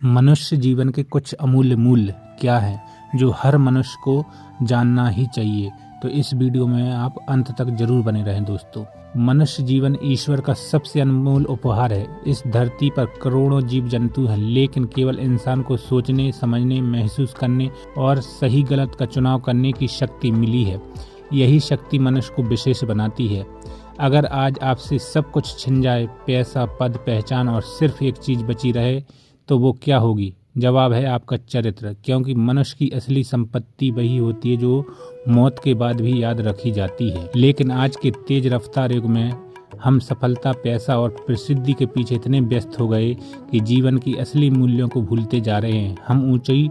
मनुष्य जीवन के कुछ अमूल्य मूल्य क्या हैं जो हर मनुष्य को जानना ही चाहिए। तो इस वीडियो में आप अंत तक जरूर बने रहें दोस्तों। मनुष्य जीवन ईश्वर का सबसे अनमोल उपहार है। इस धरती पर करोड़ों जीव जंतु हैं, लेकिन केवल इंसान को सोचने, समझने, महसूस करने और सही गलत का चुनाव करने की शक्ति मिली है। यही शक्ति मनुष्य को विशेष बनाती है। अगर आज आपसे सब कुछ छिन जाए, पैसा, पद, पहचान और सिर्फ एक चीज बची रहे, तो वो क्या होगी? जवाब है आपका चरित्र, क्योंकि मनुष्य की असली संपत्ति वही होती है जो मौत के बाद भी याद रखी जाती है। लेकिन आज के तेज रफ्तार युग में हम सफलता, पैसा और प्रसिद्धि के पीछे इतने व्यस्त हो गए कि जीवन की असली मूल्यों को भूलते जा रहे हैं। हम ऊंची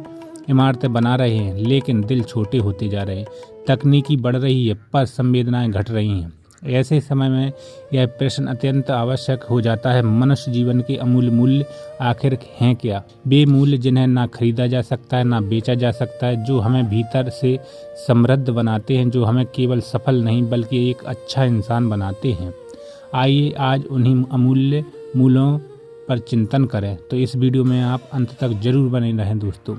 इमारतें बना रहे हैं, लेकिन दिल छोटे होते जा रहे हैं। तकनीकी बढ़ रही है, पर संवेदनाएं घट रही हैं। ऐसे समय में यह प्रश्न अत्यंत आवश्यक हो जाता है, मनुष्य जीवन के अमूल्य मूल्य आखिर हैं क्या? वे मूल्य जिन्हें ना खरीदा जा सकता है, ना बेचा जा सकता है, जो हमें भीतर से समृद्ध बनाते हैं, जो हमें केवल सफल नहीं बल्कि एक अच्छा इंसान बनाते हैं। आइए आज उन्हीं अमूल्य मूल्यों पर चिंतन करें। तो इस वीडियो में आप अंत तक जरूर बने रहें दोस्तों।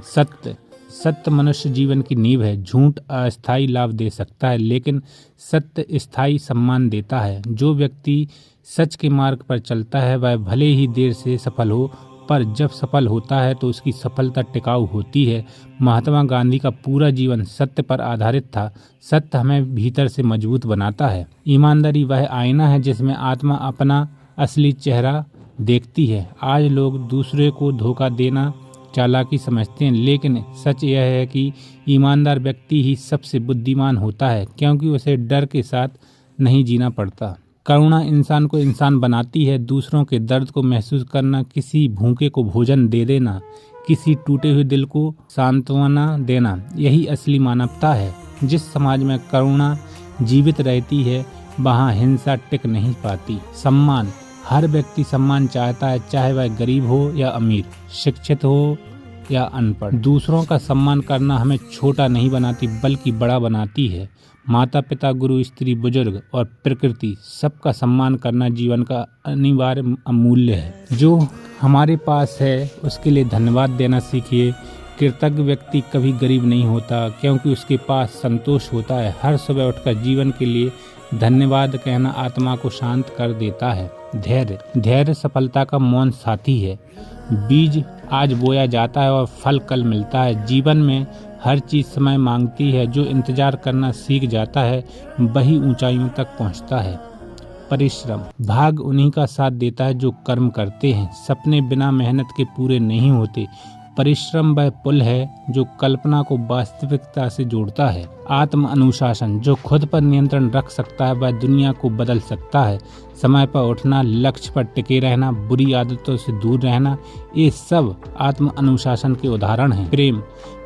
सत्य मनुष्य जीवन की नींव है। झूठ अस्थायी लाभ दे सकता है, लेकिन सत्य स्थायी सम्मान देता है। जो व्यक्ति सच के मार्ग पर चलता है वह भले ही देर से सफल हो, पर जब सफल होता है तो उसकी सफलता टिकाऊ होती है। महात्मा गांधी का पूरा जीवन सत्य पर आधारित था। सत्य हमें भीतर से मजबूत बनाता है। ईमानदारी वह आईना है जिसमें आत्मा अपना असली चेहरा देखती है। आज लोग दूसरे को धोखा देना चालाकी समझते हैं, लेकिन सच यह है कि ईमानदार व्यक्ति ही सबसे बुद्धिमान होता है, क्योंकि उसे डर के साथ नहीं जीना पड़ता। करुणा इंसान को इंसान बनाती है। दूसरों के दर्द को महसूस करना, किसी भूखे को भोजन दे देना, किसी टूटे हुए दिल को सांत्वना देना, यही असली मानवता है। जिस समाज में करुणा जीवित रहती है वहाँ हिंसा टिक नहीं पाती। सम्मान, हर व्यक्ति सम्मान चाहता है, चाहे वह गरीब हो या अमीर, शिक्षित हो या अनपढ़। दूसरों का सम्मान करना हमें छोटा नहीं बनाती बल्कि बड़ा बनाती है। माता पिता, गुरु, स्त्री, बुजुर्ग और प्रकृति, सबका सम्मान करना जीवन का अनिवार्य अमूल्य है। जो हमारे पास है उसके लिए धन्यवाद देना सीखिए। कृतज्ञ व्यक्ति कभी गरीब नहीं होता, क्योंकि उसके पास संतोष होता है। हर सुबह उठकर जीवन के लिए धन्यवाद कहना आत्मा को शांत कर देता है। धैर्य सफलता का मौन साथी है। बीज आज बोया जाता है और फल कल मिलता है। जीवन में हर चीज समय मांगती है। जो इंतजार करना सीख जाता है वही ऊंचाइयों तक पहुंचता है। परिश्रम, भाग्य उन्हीं का साथ देता है जो कर्म करते हैं। सपने बिना मेहनत के पूरे नहीं होते। परिश्रम वह पुल है जो कल्पना को वास्तविकता से जोड़ता है। आत्म अनुशासन, जो खुद पर नियंत्रण रख सकता है वह दुनिया को बदल सकता है। समय पर उठना, लक्ष्य पर टिके रहना, बुरी आदतों से दूर रहना, ये सब आत्म अनुशासन के उदाहरण हैं।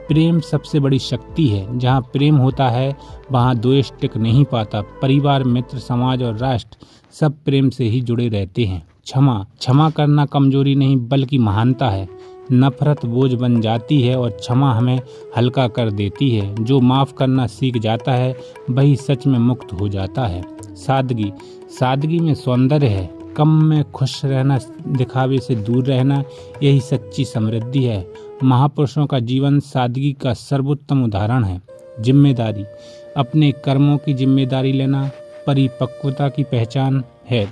प्रेम सबसे बड़ी शक्ति है। जहाँ प्रेम होता है वहाँ द्वेष टिक नहीं पाता। परिवार, मित्र, समाज और राष्ट्र सब प्रेम से ही जुड़े रहते हैं। क्षमा करना कमजोरी नहीं बल्कि महानता है। नफरत बोझ बन जाती है और क्षमा हमें हल्का कर देती है। जो माफ करना सीख जाता है वही सच में मुक्त हो जाता है। सादगी में सौंदर्य है। कम में खुश रहना, दिखावे से दूर रहना, यही सच्ची समृद्धि है। महापुरुषों का जीवन सादगी का सर्वोत्तम उदाहरण है। जिम्मेदारी, अपने कर्मों की जिम्मेदारी लेना परिपक्वता की पहचान है।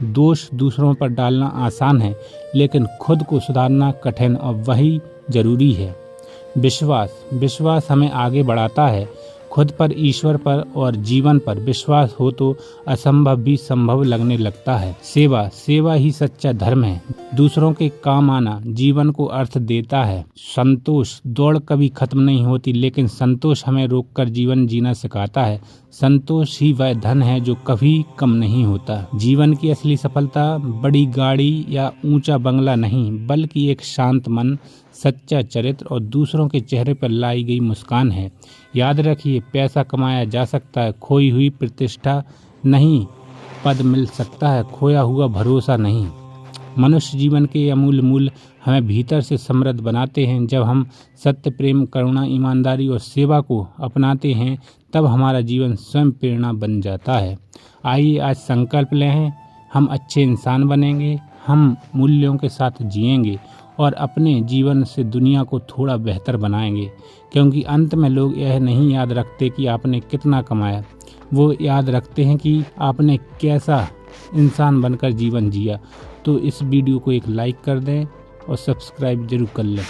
दोष दूसरों पर डालना आसान है, लेकिन खुद को सुधारना कठिन और वही जरूरी है। विश्वास हमें आगे बढ़ाता है। खुद पर, ईश्वर पर और जीवन पर विश्वास हो तो असंभव भी संभव लगने लगता है। सेवा ही सच्चा धर्म है। दूसरों के काम आना जीवन को अर्थ देता है। संतोष, दौड़ कभी खत्म नहीं होती, लेकिन संतोष हमें रोककर जीवन जीना सिखाता है। संतोष ही वह धन है जो कभी कम नहीं होता। जीवन की असली सफलता बड़ी गाड़ी या ऊंचा बंगला नहीं, बल्कि एक शांत मन, सच्चा चरित्र और दूसरों के चेहरे पर लाई गई मुस्कान है। याद रखिए, पैसा कमाया जा सकता है, खोई हुई प्रतिष्ठा नहीं। पद मिल सकता है, खोया हुआ भरोसा नहीं। मनुष्य जीवन के अमूल्य मूल्य हमें भीतर से समृद्ध बनाते हैं। जब हम सत्य, प्रेम, करुणा, ईमानदारी और सेवा को अपनाते हैं तब हमारा जीवन स्वयं प्रेरणा बन जाता है। आइए आज संकल्प लें, हम अच्छे इंसान बनेंगे, हम मूल्यों के साथ जिएंगे और अपने जीवन से दुनिया को थोड़ा बेहतर बनाएंगे। क्योंकि अंत में लोग यह नहीं याद रखते कि आपने कितना कमाया, वो याद रखते हैं कि आपने कैसा इंसान बनकर जीवन जिया। तो इस वीडियो को एक लाइक कर दें और सब्सक्राइब जरूर कर लें।